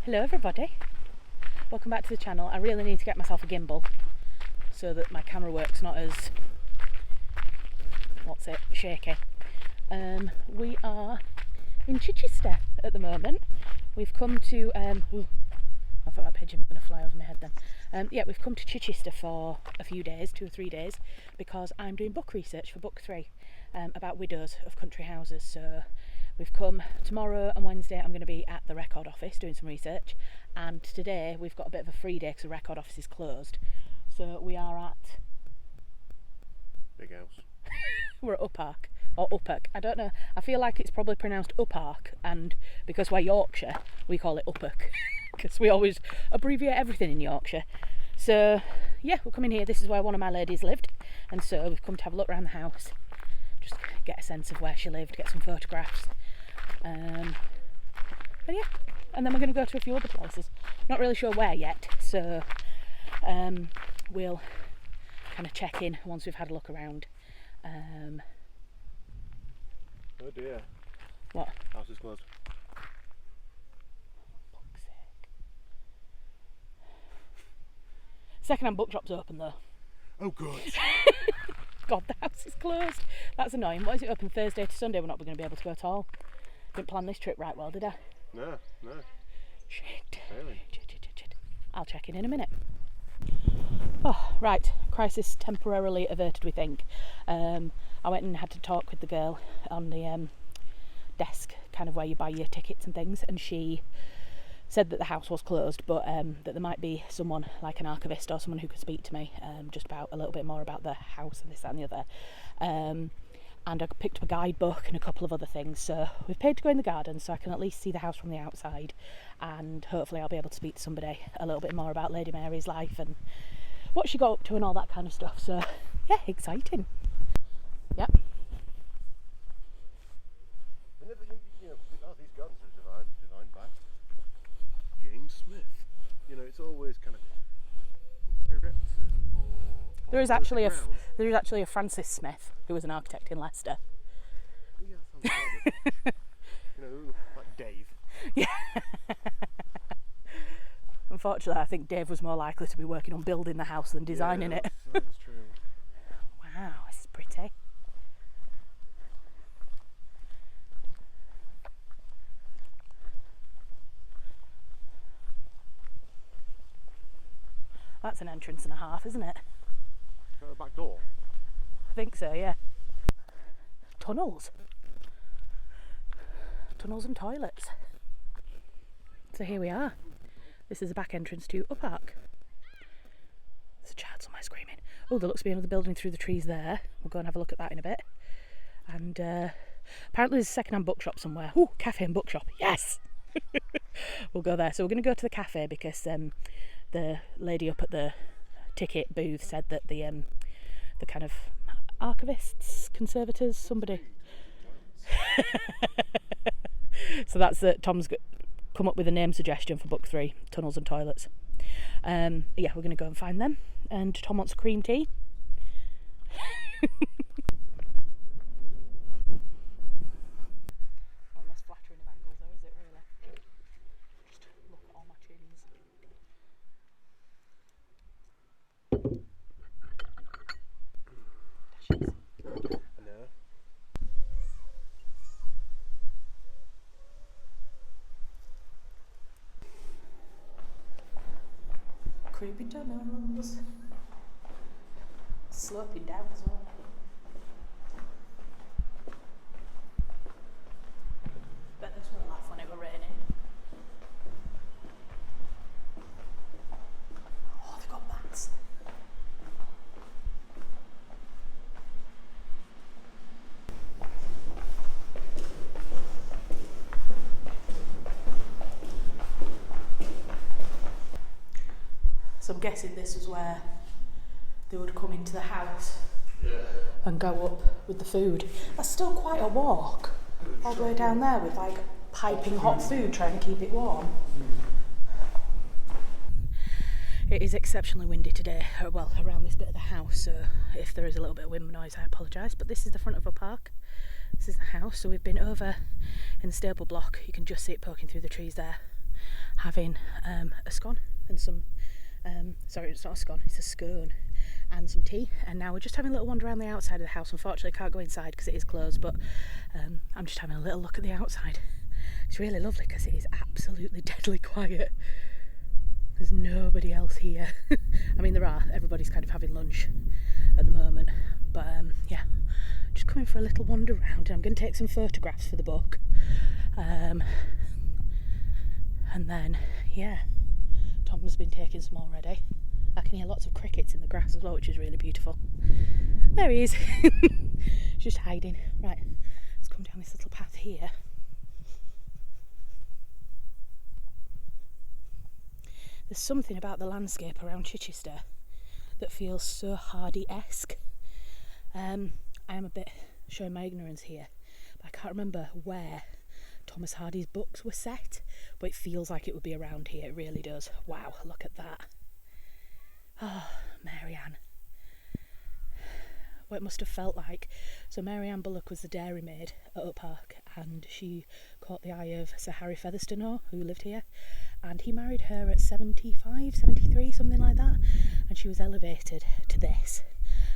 Hello everybody, welcome back to the channel. I really need to get myself a gimbal so that my camera works not as, shaky. We are in Chichester at the moment. We've come to, I thought that pigeon was going to fly over my head then. Yeah, we've come to Chichester for a few days, 2 or 3 days, because I'm doing book research for book 3 about widows of country houses. So we've come tomorrow and Wednesday. I'm going to be at the record office doing some research, and today we've got a bit of a free day because the record office is closed. So we are at Big House. we're at Uppark or Uppark. I don't know. I feel like it's probably pronounced Uppark, and because we're Yorkshire, we call it Uppark because we always abbreviate everything in Yorkshire. So yeah, we're coming here. This is where one of my ladies lived, and so we've come to have a look around the house, just get a sense of where she lived, get some photographs. And yeah, and then we're going to go to a few other places. Not really sure where yet, so we'll kind of check in once we've had a look around. Oh dear. What? House is closed. Fuck's sake. Second-hand bookshop's open though. Oh good. God, the house is closed. That's annoying. What is it, open Thursday to Sunday? We're not going to be able to go at all. Didn't plan this trip right well, did I? No. Shit. Really? Shit. I'll check in a minute. Oh, right. Crisis temporarily averted, we think. I went and had to talk with the girl on the desk, kind of where you buy your tickets and things, and she said that the house was closed, but that there might be someone like an archivist or someone who could speak to me just about a little bit more about the house and this, that and the other. And I picked up a guidebook and a couple of other things, so we've paid to go in the garden so I can at least see the house from the outside, and hopefully I'll be able to speak to somebody a little bit more about Lady Mary's life and what she got up to and all that kind of stuff. So yeah, exciting. Yep. These gardens are designed by James Smith. You know, it's always kind of erected or There is actually a Francis Smith who was an architect in Leicester. Yeah, sounds like you know, like Dave. Yeah. Unfortunately, I think Dave was more likely to be working on building the house than designing it. That's true. Wow, this is pretty. That's an entrance and a half, isn't it? Is that the back door? I think so, yeah. Tunnels and toilets. So here we are. This is the back entrance to Uppark. There's a child somewhere screaming. Oh, there looks to be another building through the trees there. We'll go and have a look at that in a bit. And apparently there's a second-hand bookshop somewhere. Ooh, cafe and bookshop. Yes! We'll go there. So we're going to go to the cafe because the lady up at the ticket booth said that the kind of archivists, conservators, somebody. So that's Tom's come up with a name suggestion for book 3, Tunnels and Toilets. Yeah, we're going to go and find them. And Tom wants a cream tea. Not less flattering of angles though, is it really? Just look at all my chins. No. Creepy tunnels. Sloping down as well. Bet this won't laugh when it were raining. Oh, they've got bats. So I'm guessing this is where they would come into the house and go up with the food. That's still quite a walk, all the way down there with like piping hot food trying to keep it warm. It is exceptionally windy today, well, around this bit of the house, so if there is a little bit of wind noise I apologise, but this is the front of Uppark. This is the house, so we've been over in the stable block. You can just see it poking through the trees there. having a scone and some, sorry, it's not a scone, it's a scone and some tea. And now we're just having a little wander around the outside of the house. Unfortunately, I can't go inside because it is closed, but I'm just having a little look at the outside. It's really lovely because it is absolutely deadly quiet. There's nobody else here. I mean, there are. Everybody's kind of having lunch at the moment. But yeah, just coming for a little wander around. And I'm going to take some photographs for the book. And then, yeah, Tom's been taking some already. I can hear lots of crickets in the grass as well, which is really beautiful. There he is. Just hiding. Right, let's come down this little path here. There's something about the landscape around Chichester that feels so Hardy-esque. I am a bit showing my ignorance here, but I can't remember where Thomas Hardy's books were set, but it feels like it would be around here. It really does. Wow, look at that. Oh, Mary-Ann. What it must have felt like. So Mary-Ann Bullock was the dairymaid at Oak Park, and she caught the eye of Sir Harry Featherstone, who lived here, and he married her at 75, 73, something like that, and she was elevated to this,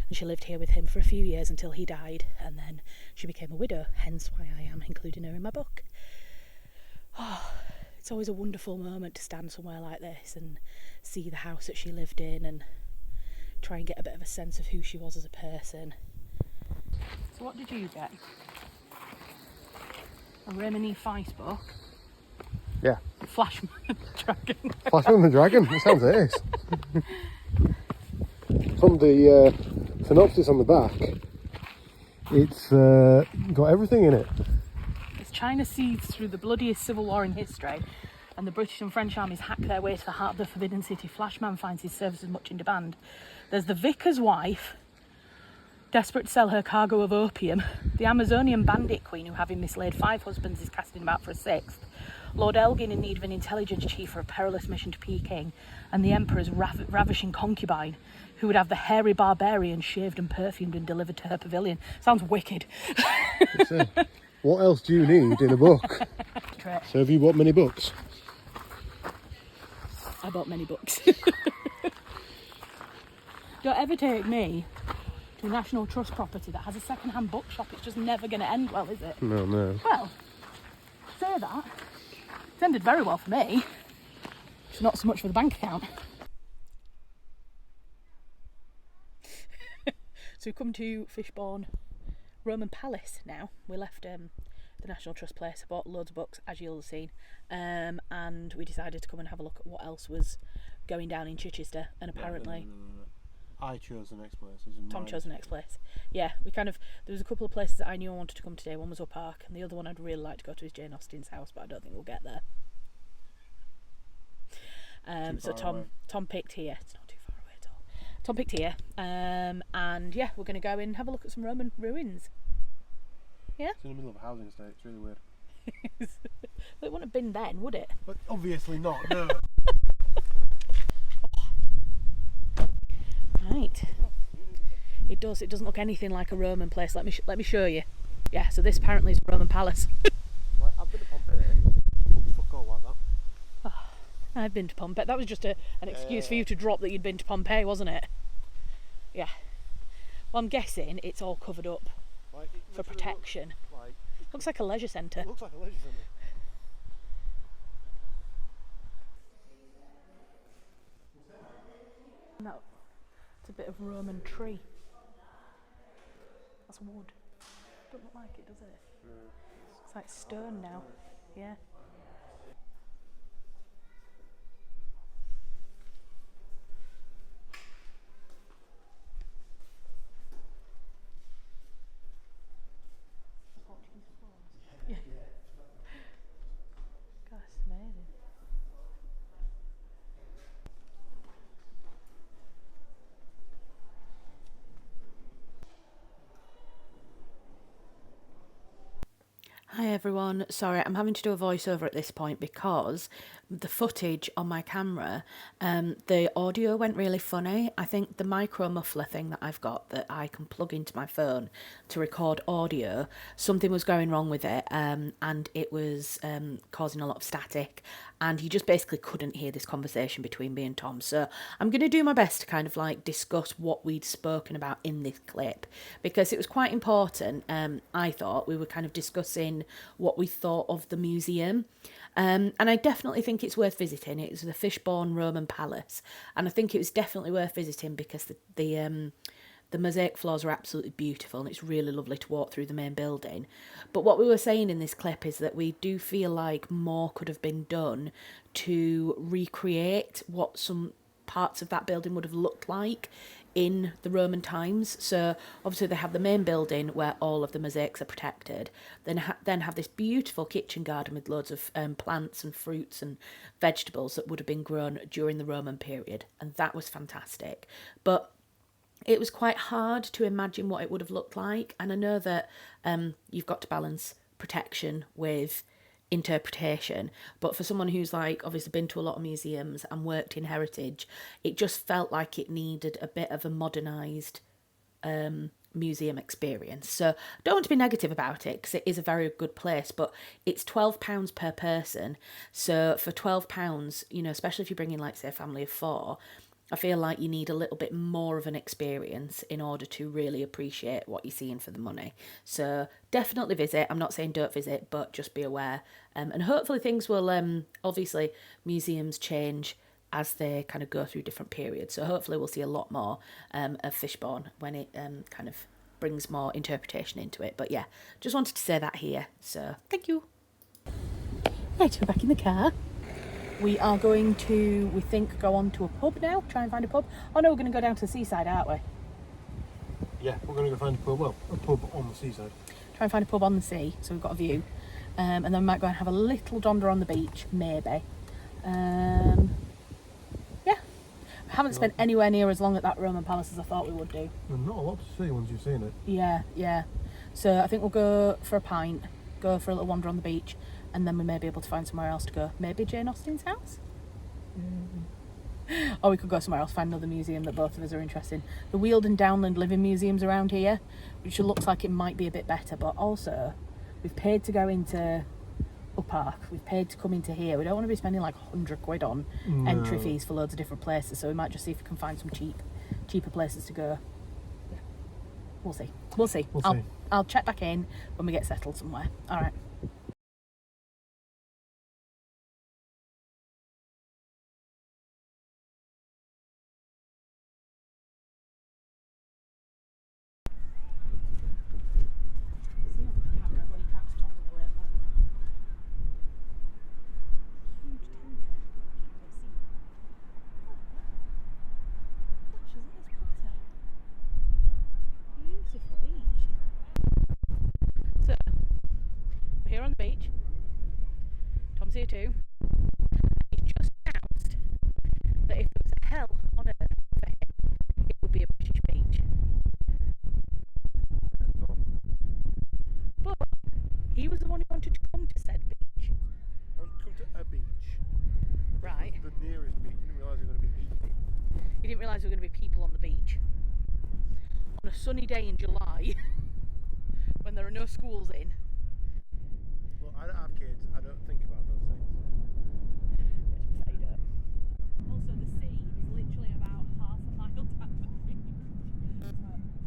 and she lived here with him for a few years until he died, and then she became a widow, hence why I am including her in my book. Oh, it's always a wonderful moment to stand somewhere like this and see the house that she lived in and try and get a bit of a sense of who she was as a person. So what did you get? A Raymond Feist book? Yeah. Flashman Dragon. Flashman the Dragon, that sounds ace. From the synopsis on the back, it's got everything in it. As China seethes through the bloodiest civil war in history, and the British and French armies hack their way to the heart of the Forbidden City, Flashman finds his services much in demand. There's the vicar's wife, desperate to sell her cargo of opium, the Amazonian bandit queen who, having mislaid 5 husbands, is casting about for a 6th, Lord Elgin in need of an intelligence chief for a perilous mission to Peking, and the Emperor's ravishing concubine, who would have the hairy barbarian shaved and perfumed and delivered to her pavilion. Sounds wicked. What else do you need in a book? So have you bought many books? I bought many books. Don't ever take me to a National Trust property that has a second-hand bookshop. It's just never going to end well, is it? No, no. Well, say that. It's ended very well for me. It's not so much for the bank account. So we've come to Fishborne Roman Palace now. We left the National Trust place. I bought loads of books, as you'll have seen, and we decided to come and have a look at what else was going down in Chichester. And apparently, I chose the next place. Tom chose the next place. Yeah, there was a couple of places that I knew I wanted to come today. One was Oak Park, and the other one I'd really like to go to is Jane Austen's house, but I don't think we'll get there. So Tom picked here. It's not too far away at all. Tom picked here, and yeah, we're going to go in and have a look at some Roman ruins. Yeah? It's in the middle of a housing estate. It's really weird. Well, it wouldn't have been then, would it? But obviously not, no. Right. It does. It doesn't look anything like a Roman place. Let me show you. Yeah. So this apparently is a Roman palace. Like, I've been to Pompeii. Fuck all like that. Oh, I've been to Pompeii. That was just an excuse for you to drop that you'd been to Pompeii, wasn't it? Yeah. Well, I'm guessing it's all covered up for protection. Looks like a leisure centre. It looks like a leisure centre. No, it's a bit of Roman tree. That's wood. Don't look like it, does it? It's like stone now. Yeah. Yeah. God, it's amazing. Hi everyone. Sorry, I'm having to do a voiceover at this point because the footage on my camera, the audio went really funny. I think the micro muffler thing that I've got that I can plug into my phone to record audio, something was going wrong with it, and it was causing a lot of static, and you just basically couldn't hear this conversation between me and Tom. So I'm going to do my best to kind of like discuss what we'd spoken about in this clip, because it was quite important. I thought we were kind of discussing what we thought of the museum, and I definitely think it's worth visiting. It was the Fishborne Roman Palace, and I think it was definitely worth visiting because the mosaic floors are absolutely beautiful, and it's really lovely to walk through the main building. But what we were saying in this clip is that we do feel like more could have been done to recreate what some parts of that building would have looked like in the Roman times. So obviously they have the main building where all of the mosaics are protected, then have this beautiful kitchen garden with loads of plants and fruits and vegetables that would have been grown during the Roman period, and that was fantastic. But it was quite hard to imagine what it would have looked like, and I know that you've got to balance protection with interpretation, but for someone who's like obviously been to a lot of museums and worked in heritage, it just felt like it needed a bit of a modernised museum experience. So don't want to be negative about it because it is a very good place, but it's £12 per person. So for £12, you know, especially if you're bringing like say a family of 4, I feel like you need a little bit more of an experience in order to really appreciate what you're seeing for the money. So definitely visit. I'm not saying don't visit, but just be aware. And hopefully things will, obviously museums change as they kind of go through different periods. So hopefully we'll see a lot more of Fishborne when it kind of brings more interpretation into it. But yeah, just wanted to say that here. So thank you. Right, we're back in the car. We are going to, we think, go on to a pub now, try and find a pub. Oh no, we're going to go down to the seaside, aren't we? Yeah, we're going to go find a pub, well, a pub on the seaside. Try and find a pub on the sea, so we've got a view. And then we might go and have a little donder on the beach, maybe. Yeah. I haven't spent anywhere near as long at that Roman Palace as I thought we would do. There's not a lot to see once you've seen it. Yeah. So I think we'll go for a pint, go for a little wander on the beach, and then we may be able to find somewhere else to go. Maybe Jane Austen's house? Or we could go somewhere else, find another museum that both of us are interested in. The Weald and Downland living museums around here, which looks like it might be a bit better, but also we've paid to go into Park, we've paid to come into here. We don't want to be spending like £100 on entry fees for loads of different places, so we might just see if we can find some cheaper places to go. Yeah. We'll see. I'll check back in when we get settled somewhere. All right. Here on the beach. Tom's here too. He's just announced that if there was a hell on earth for him, it would be a British beach. But he was the one who wanted to come to said beach. I want to come to a beach. Right. The nearest beach. You didn't realise there were going to be people. He didn't realise there were going to be people on the beach. On a sunny day in July, when there are no schools in. Well, I don't have kids. I don't think about those things. Also, the sea is literally about half a mile down the beach. So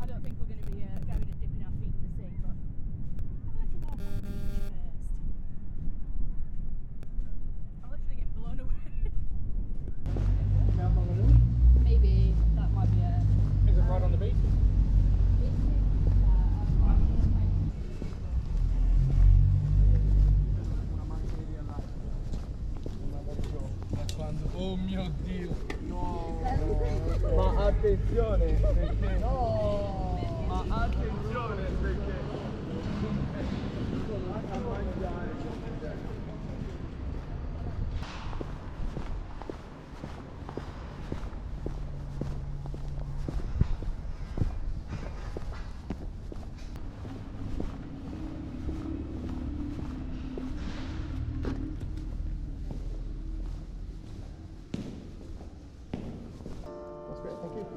I don't think we're going to be going and dipping our feet in the sea, but have a little walk on the beach first. I'm literally getting blown away. Maybe that might be a... Is it right on the beach? Oh mio Dio! No! Ma attenzione perché... No! Ma attenzione perché... A mangiare!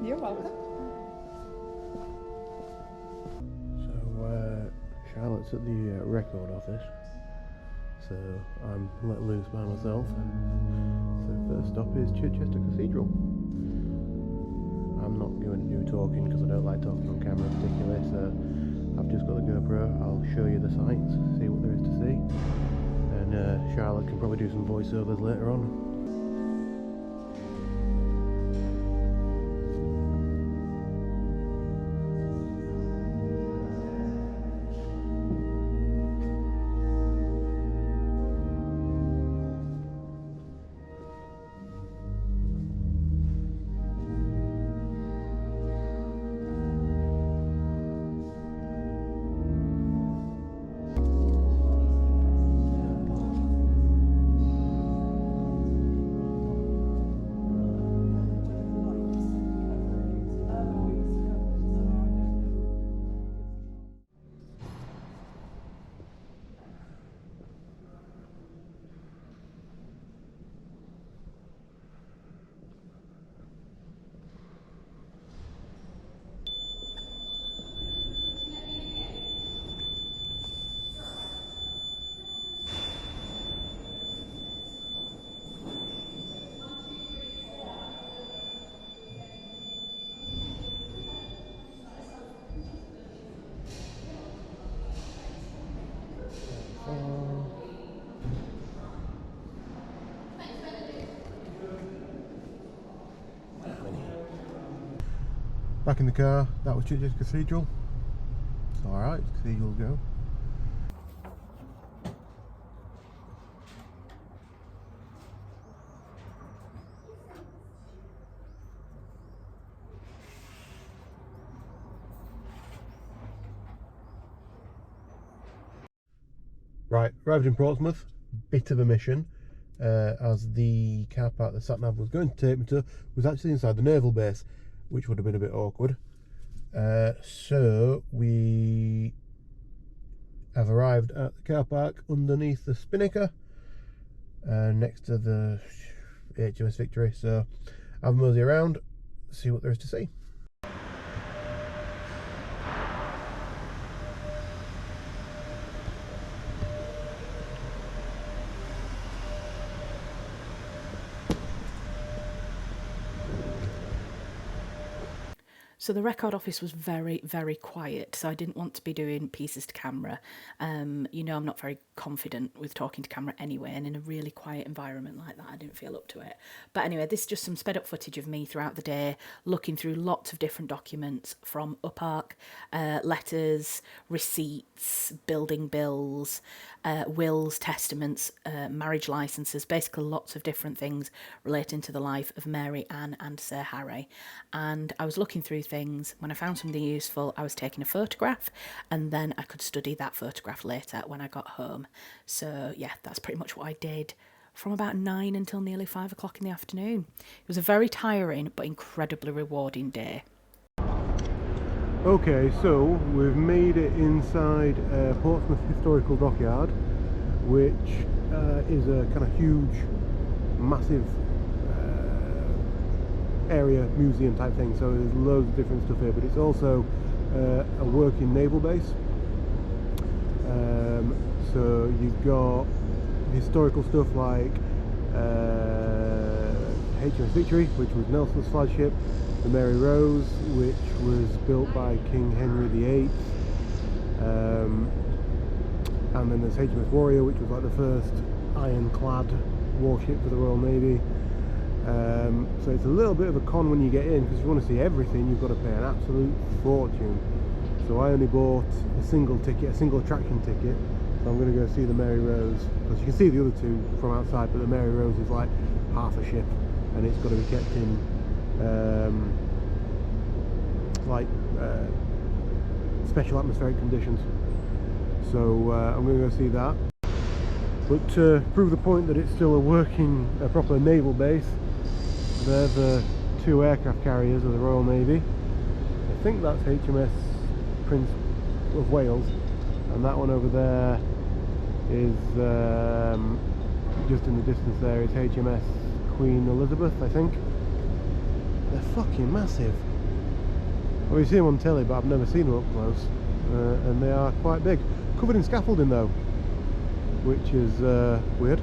You're welcome. So, Charlotte's at the record office, so I'm let loose by myself. So first stop is Chichester Cathedral. I'm not going to do talking because I don't like talking on camera particularly, so I've just got the GoPro. I'll show you the sights, see what there is to see, and Charlotte can probably do some voiceovers later on. Back in the car, that was Chichester Cathedral. It's alright, cathedral go. Right, arrived in Portsmouth, bit of a mission, as the car park the sat-nav was going to take me to was actually inside the Naval base, which would have been a bit awkward. So we have arrived at the car park underneath the Spinnaker, next to the Hms Victory. So have a mosey around, see what there is to see. So the record office was very, very quiet, so I didn't want to be doing pieces to camera. You know, I'm not very confident with talking to camera anyway, and in a really quiet environment like that, I didn't feel up to it. But anyway, this is just some sped up footage of me throughout the day, looking through lots of different documents from UPARC, letters, receipts, building bills, wills, testaments, marriage licenses, basically lots of different things relating to the life of Mary Ann and Sir Harry. And I was looking through things. When I found something useful, I was taking a photograph, and then I could study that photograph later when I got home. So yeah, that's pretty much what I did from about 9 until nearly 5 o'clock in the afternoon. It was a very tiring but incredibly rewarding day. Okay, so we've made it inside Portsmouth Historical Dockyard, which is a kind of huge, massive area museum type thing. So there's loads of different stuff here, but it's also a working naval base. So you've got historical stuff like Hms Victory, which was Nelson's flagship, the Mary Rose, which was built by King Henry VIII, and then there's Hms Warrior, which was like the first ironclad warship for the Royal Navy. So it's a little bit of a con when you get in, because if you want to see everything, you've got to pay an absolute fortune. So I only bought a single ticket, a single attraction ticket. So I'm going to go see the Mary Rose, because you can see the other two from outside, but the Mary Rose is like half a ship, and it's got to be kept in special atmospheric conditions. So I'm going to go see that. But to prove the point that it's still a proper naval base, they're the two aircraft carriers of the Royal Navy. I think that's HMS Prince of Wales, and that one over there is just in the distance there is HMS Queen Elizabeth, I think. They're fucking massive. Well, you see them on telly, but I've never seen them up close, and they are quite big. Covered in scaffolding though, which is weird.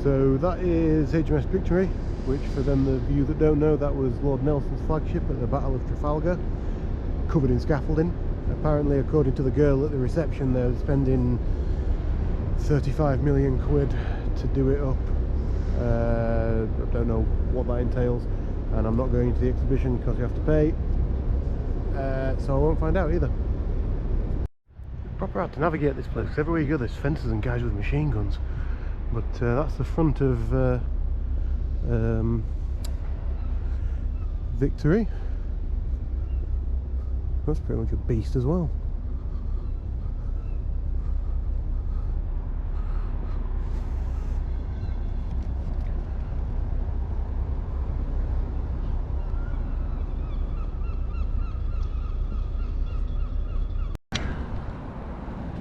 So that is HMS Victory, which for them of you that don't know, that was Lord Nelson's flagship at the Battle of Trafalgar, covered in scaffolding. Apparently, according to the girl at the reception, they're spending 35 million quid to do it up. I don't know what that entails, and I'm not going to the exhibition because you have to pay, so I won't find out either. Proper hard to navigate this place, because everywhere you go there's fences and guys with machine guns. But that's the front of Victory. That's pretty much a beast as well.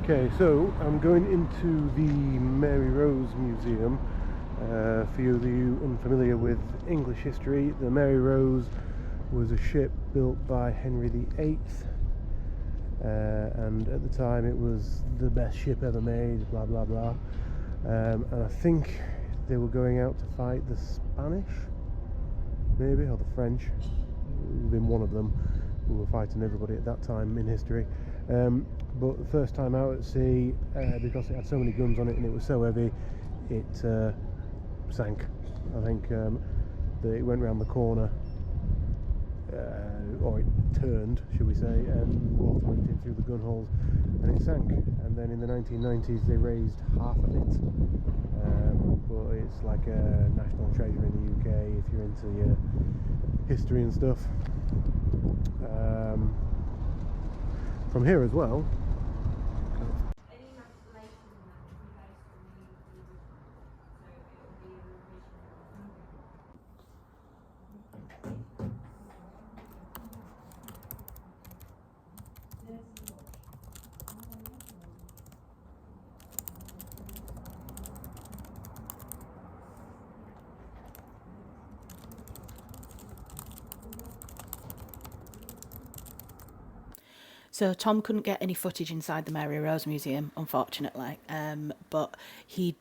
Okay, so I'm going into the Mary Rose Museum. For you of you unfamiliar with English history, the Mary Rose was a ship built by Henry VIII, and at the time it was the best ship ever made, blah blah blah. And I think they were going out to fight the Spanish, maybe, or the French. It would have been one of them who were fighting everybody at that time in history. But the first time out at sea, because it had so many guns on it and it was so heavy, it sank. I think that it went round the corner, or it turned, should we say, and water went in through the gun holes and it sank. And then in the 1990s they raised half of it, but it's like a national treasure in the UK if you're into history and stuff. From here as well. So Tom couldn't get any footage inside the Mary Rose Museum, unfortunately, but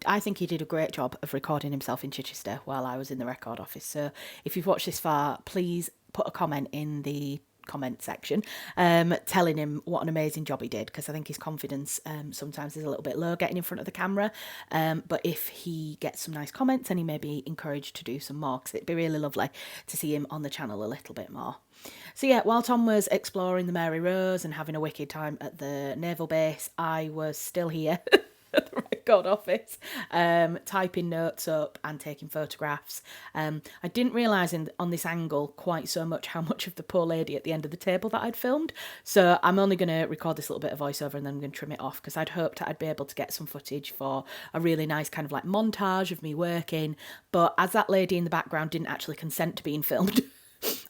I think he did a great job of recording himself in Chichester while I was in the record office. So if you've watched this far, please put a comment in the comment section telling him what an amazing job he did, because I think his confidence sometimes is a little bit low getting in front of the camera, but if he gets some nice comments, then he may be encouraged to do some more, because it'd be really lovely to see him on the channel a little bit more. So yeah, while Tom was exploring the Mary Rose and having a wicked time at the naval base, I was still here at the record office, typing notes up and taking photographs. I didn't realise on this angle quite so much how much of the poor lady at the end of the table that I'd filmed, so I'm only going to record this little bit of voiceover and then I'm going to trim it off, because I'd hoped I'd be able to get some footage for a really nice kind of like montage of me working, but as that lady in the background didn't actually consent to being filmed,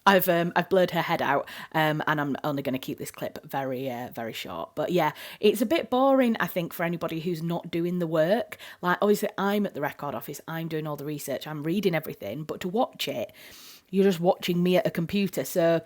I've blurred her head out, and I'm only going to keep this clip very very short. But yeah, it's a bit boring, I think, for anybody who's not doing the work. Like, obviously I'm at the record office, I'm doing all the research, I'm reading everything, but to watch it, you're just watching me at a computer. So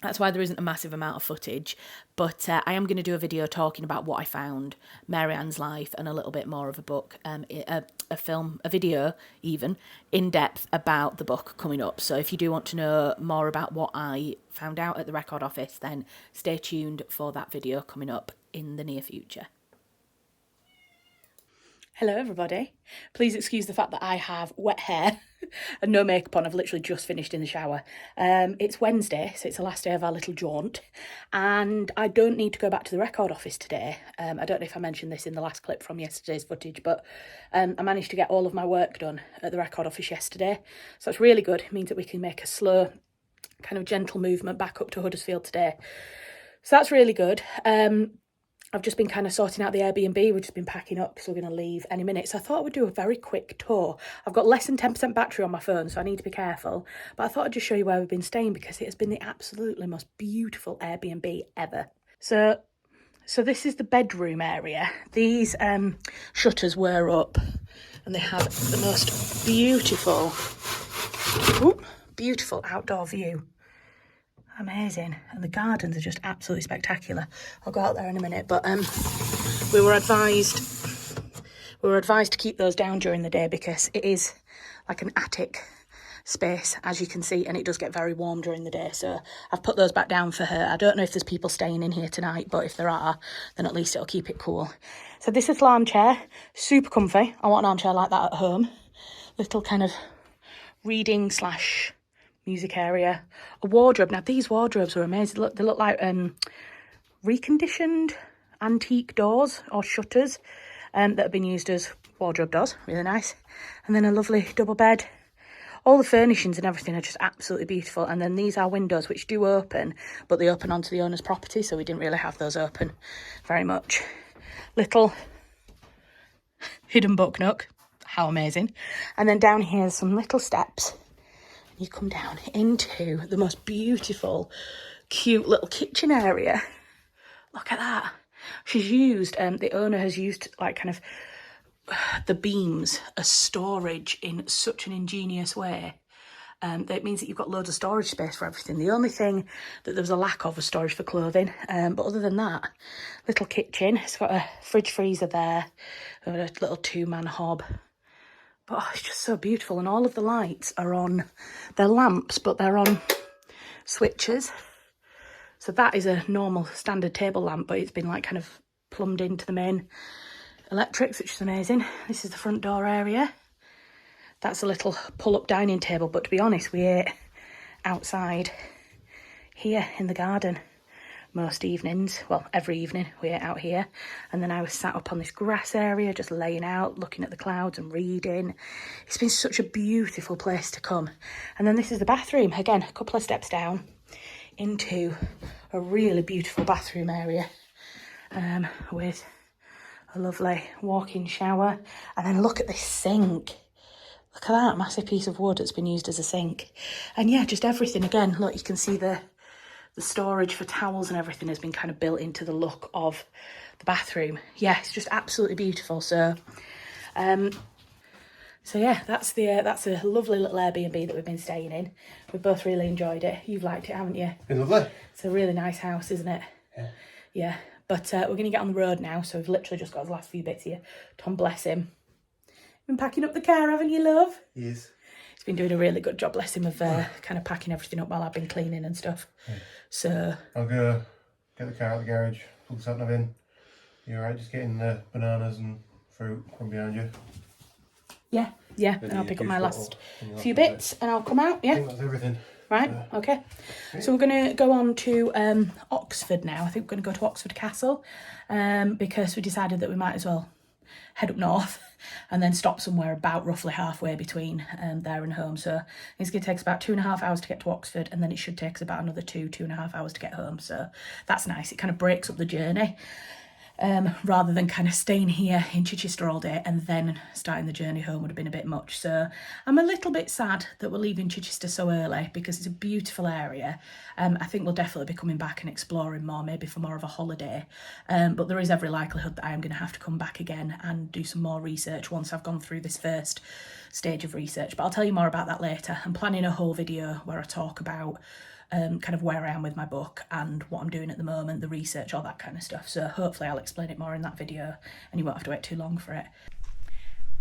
that's why there isn't a massive amount of footage, but I am going to do a video talking about what I found, Mary Anne's life, and a little bit more of a book, a film, a video even, in depth about the book coming up. So if you do want to know more about what I found out at the record office, then stay tuned for that video coming up in the near future. Hello everybody. Please excuse the fact that I have wet hair and no makeup on. I've literally just finished in the shower. It's Wednesday, so it's the last day of our little jaunt, and I don't need to go back to the record office today. I don't know if I mentioned this in the last clip from yesterday's footage, but I managed to get all of my work done at the record office yesterday, so it's really good. It means that we can make a slow, kind of gentle movement back up to Huddersfield today, so that's really good. I've just been kind of sorting out the Airbnb. We've just been packing up because we're going to leave any minute. So I thought I would do a very quick tour. I've got less than 10% battery on my phone, so I need to be careful. But I thought I'd just show you where we've been staying, because it has been the absolutely most beautiful Airbnb ever. So this is the bedroom area. These shutters were up and they have the most beautiful... Ooh, beautiful outdoor view. Amazing. And the gardens are just absolutely spectacular. I'll go out there in a minute, but we were advised to keep those down during the day because it is like an attic space, as you can see, and it does get very warm during the day, so I've put those back down for her. I don't know if there's people staying in here tonight, but if there are, then at least it'll keep it cool. So this little armchair, super comfy. I want an armchair like that at home. Little kind of reading slash music area. A wardrobe. Now these wardrobes are amazing. Look, they look like reconditioned antique doors or shutters that have been used as wardrobe doors. Really nice. And then a lovely double bed. All the furnishings and everything are just absolutely beautiful. And then these are windows which do open, but they open onto the owner's property, so we didn't really have those open very much. Little hidden book nook. How amazing. And then down here are some little steps. You come down into the most beautiful, cute little kitchen area. Look at that. She's used, the owner has used like kind of the beams as storage in such an ingenious way. That it means that you've got loads of storage space for everything. The only thing that there was a lack of was storage for clothing. But other than that, little kitchen. It's got a fridge freezer there. A little 2-man hob. But oh, it's just so beautiful. And all of the lights are on, they're lamps, but they're on switches. So that is a normal standard table lamp, but it's been like kind of plumbed into the main electrics, which is amazing. This is the front door area. That's a little pull-up dining table, but to be honest, we ate outside here in the garden most evenings. Well, every evening we ate out here, and then I was sat up on this grass area just laying out, looking at the clouds and reading. It's been such a beautiful place to come. And then this is the bathroom. Again, a couple of steps down into a really beautiful bathroom area with a lovely walk-in shower. And then look at this sink. Look at that massive piece of wood that's been used as a sink. And yeah, just everything. Again, look, you can see the storage for towels and everything has been kind of built into the look of the bathroom. Yeah, it's just absolutely beautiful. So yeah, that's a lovely little Airbnb that we've been staying in. We've both really enjoyed it. You've liked it, haven't you? Been lovely. It's a really nice house, isn't it? Yeah. Yeah. But we're going to get on the road now, so we've literally just got the last few bits here. Tom, bless him. Been packing up the car, haven't you, love? Yes. He's been doing a really good job, bless him, of kind of packing everything up while I've been cleaning and stuff. Yeah. So I'll go get the car out of the garage, plug the sat nav in. You alright, just getting the bananas and fruit from behind you? Yeah, and I'll pick up my last few bits and I'll come out, yeah? I think that's everything. Right, okay. So we're going to go on to Oxford now. I think we're going to go to Oxford Castle because we decided that we might as well head up north and then stop somewhere about roughly halfway between there and home. So it's going to take us about 2.5 hours to get to Oxford, and then it should take us about another 2.5 hours to get home. So that's nice. It kind of breaks up the journey. Rather than kind of staying here in Chichester all day and then starting the journey home would have been a bit much. So I'm a little bit sad that we're leaving Chichester so early because it's a beautiful area. I think we'll definitely be coming back and exploring more, maybe for more of a holiday. But there is every likelihood that I am going to have to come back again and do some more research once I've gone through this first stage of research. But I'll tell you more about that later. I'm planning a whole video where I talk about kind of where I am with my book and what I'm doing at the moment, the research, all that kind of stuff. So hopefully I'll explain it more in that video and you won't have to wait too long for it.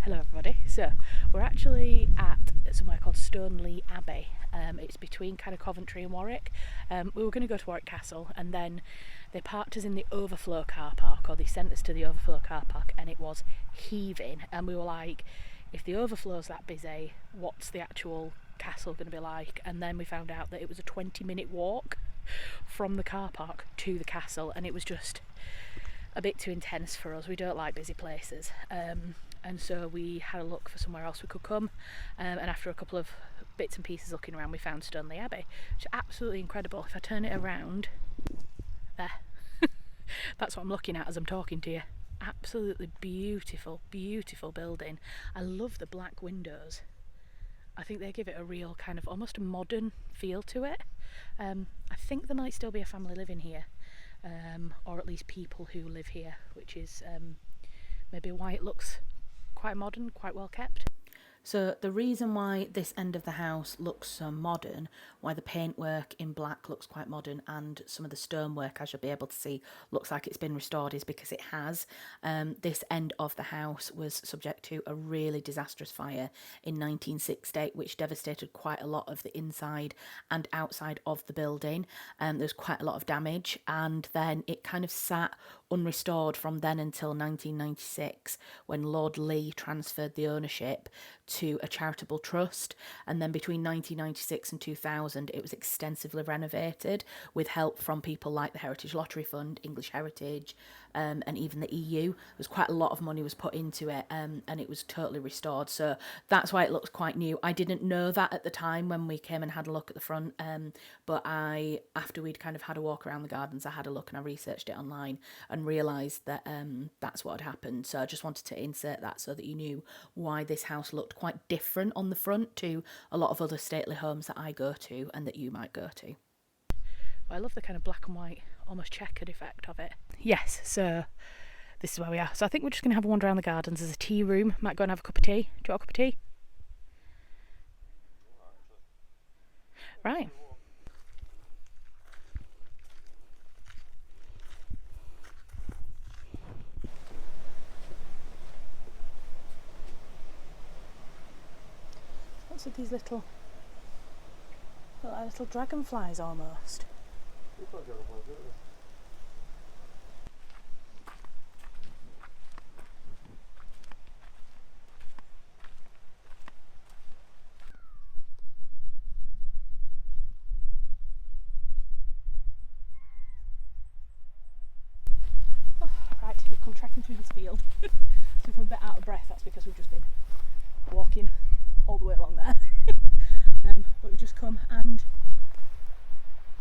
Hello everybody. So we're actually at somewhere called Stoneleigh Abbey. It's between kind of Coventry and Warwick. We were going to go to Warwick Castle and then they parked us in the overflow car park, or they sent us to the overflow car park, and it was heaving. And we were like, if the overflow's that busy, what's the actual castle going to be like? And then we found out that it was a 20-minute walk from the car park to the castle, and it was just a bit too intense for us. We don't like busy places, and so we had a look for somewhere else we could come, and after a couple of bits and pieces looking around, we found Stoneleigh Abbey, which is absolutely incredible. If I turn it around there, that's what I'm looking at as I'm talking to you. Absolutely beautiful building. I love the black windows. I think they give it a real kind of almost a modern feel to it. I think there might still be a family living here, or at least people who live here, which is maybe why it looks quite modern, quite well kept. So the reason why this end of the house looks so modern, why the paintwork in black looks quite modern and some of the stonework, as you'll be able to see, looks like it's been restored, is because it has. This end of the house was subject to a really disastrous fire in 1968, which devastated quite a lot of the inside and outside of the building. There's quite a lot of damage, and then it kind of sat unrestored from then until 1996, when Lord Lee transferred the ownership to a charitable trust, and then between 1996 and 2000 it was extensively renovated with help from people like the Heritage Lottery Fund, English Heritage, and even the EU. There's quite a lot of money was put into it, and it was totally restored, so that's why it looks quite new. I didn't know that at the time when we came and had a look at the front, but after we'd kind of had a walk around the gardens, I had a look and I researched it online and realised that that's what had happened. So I just wanted to insert that so that you knew why this house looked quite different on the front to a lot of other stately homes that I go to and that you might go to. I love the kind of black and white, almost checkered effect of it. Yes, so this is where we are. So I think we're just going to have a wander around the gardens. There's a tea room. Might go and have a cup of tea. Do you want a cup of tea? Right. Lots of these little dragonflies almost. Right, we've come trekking through this field. So if I'm a bit out of breath, that's because we've just been walking all the way along there. But we've just come and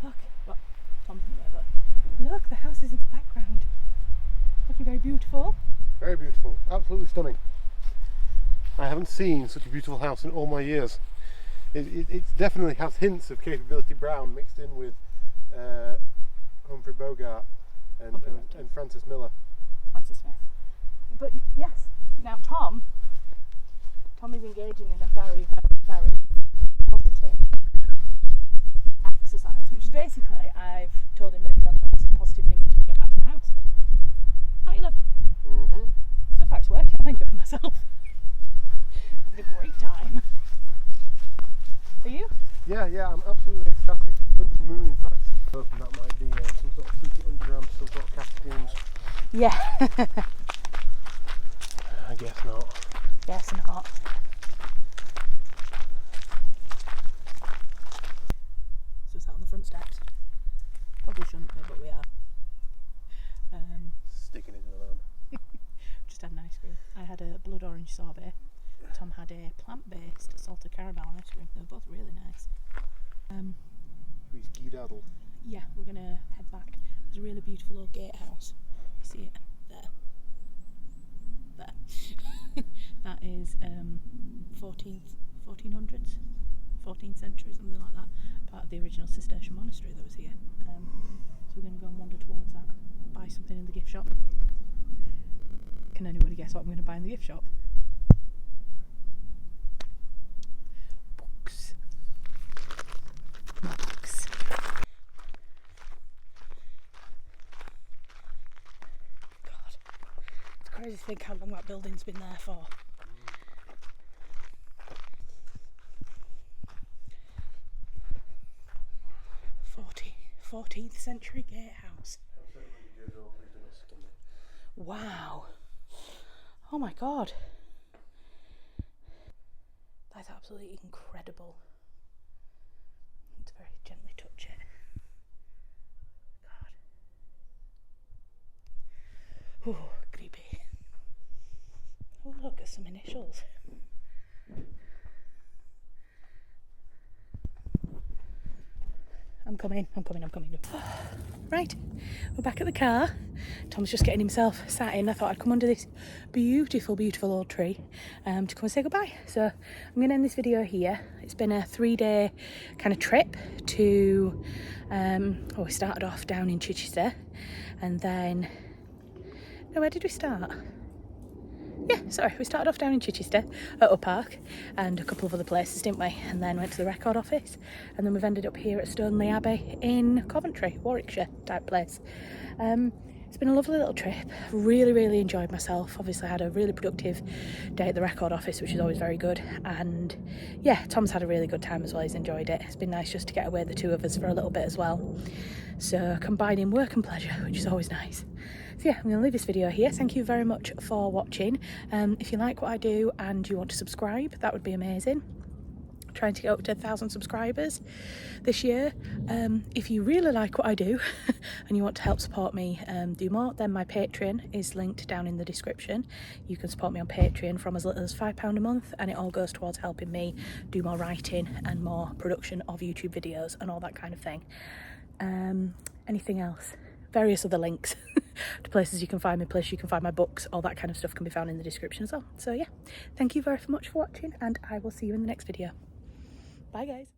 look, well, Tom's in the way, but look, the house is in the background. Looking very beautiful. Very beautiful, absolutely stunning. I haven't seen such a beautiful house in all my years. It definitely has hints of Capability Brown mixed in with Humphrey Bogart and Francis Miller. Francis Smith. But yes, now Tom is engaging in a very, very, very positive exercise, which is basically, I've told him that he's only going to say positive things until we get back to the house. How you love? Mm-hmm. So far it's working, I'm enjoying myself. Having a great time. Are you? Yeah, I'm absolutely ecstatic. Over the moon, in fact. Hoping that might be some sort of secret underground, some sort of cascades. Yeah. I guess not. Guess not. So sat on the front steps. Probably shouldn't be, but we are. Sticking it in the land. Just had an ice cream. I had a blood orange sorbet. Tom had a plant-based salted caramel ice cream. They were both really nice. We skedaddled. Yeah, we're gonna head back. There's a really beautiful old gatehouse. You see it there. There. That is 1400s, 14th century, something like that. Part of the original Cistercian monastery that was here. So we're gonna go and wander towards that. Buy something in the gift shop. Can anybody guess what I'm gonna buy in the gift shop? Books. More books. God, it's crazy to think how long that building's been there for. 14th century gatehouse. Wow. Oh my god. That's absolutely incredible. Let's very gently touch it. God. Oh, creepy. Oh look, at some initials. I'm coming. Right, we're back at the car. Tom's just getting himself sat in. I thought I'd come under this beautiful, beautiful old tree to come and say goodbye. So I'm going to end this video here. It's been a 3-day kind of trip to, we started off down in Chichester, and then, no, where did we start? yeah, sorry, we started off down in Chichester at Park and a couple of other places, didn't we? And then went to the record office, and then we've ended up here at Stoneleigh Abbey in Coventry, Warwickshire type place. It's been a lovely little trip. Really enjoyed myself. Obviously I had a really productive day at the record office, which is always very good, and yeah, Tom's had a really good time as well. He's enjoyed it. It's been nice just to get away, the two of us, for a little bit as well, so combining work and pleasure, which is always nice. So yeah, I'm going to leave this video here. Thank you very much for watching. If you like what I do and you want to subscribe, that would be amazing. Trying to get up to 1,000 subscribers this year. If you really like what I do and you want to help support me do more, then my Patreon is linked down in the description. You can support me on Patreon from as little as £5 a month, and it all goes towards helping me do more writing and more production of YouTube videos and all that kind of thing. Anything else? Various other links to places you can find me, places you can find my books, all that kind of stuff can be found in the description as well. So yeah, thank you very much for watching, and I will see you in the next video. Bye guys.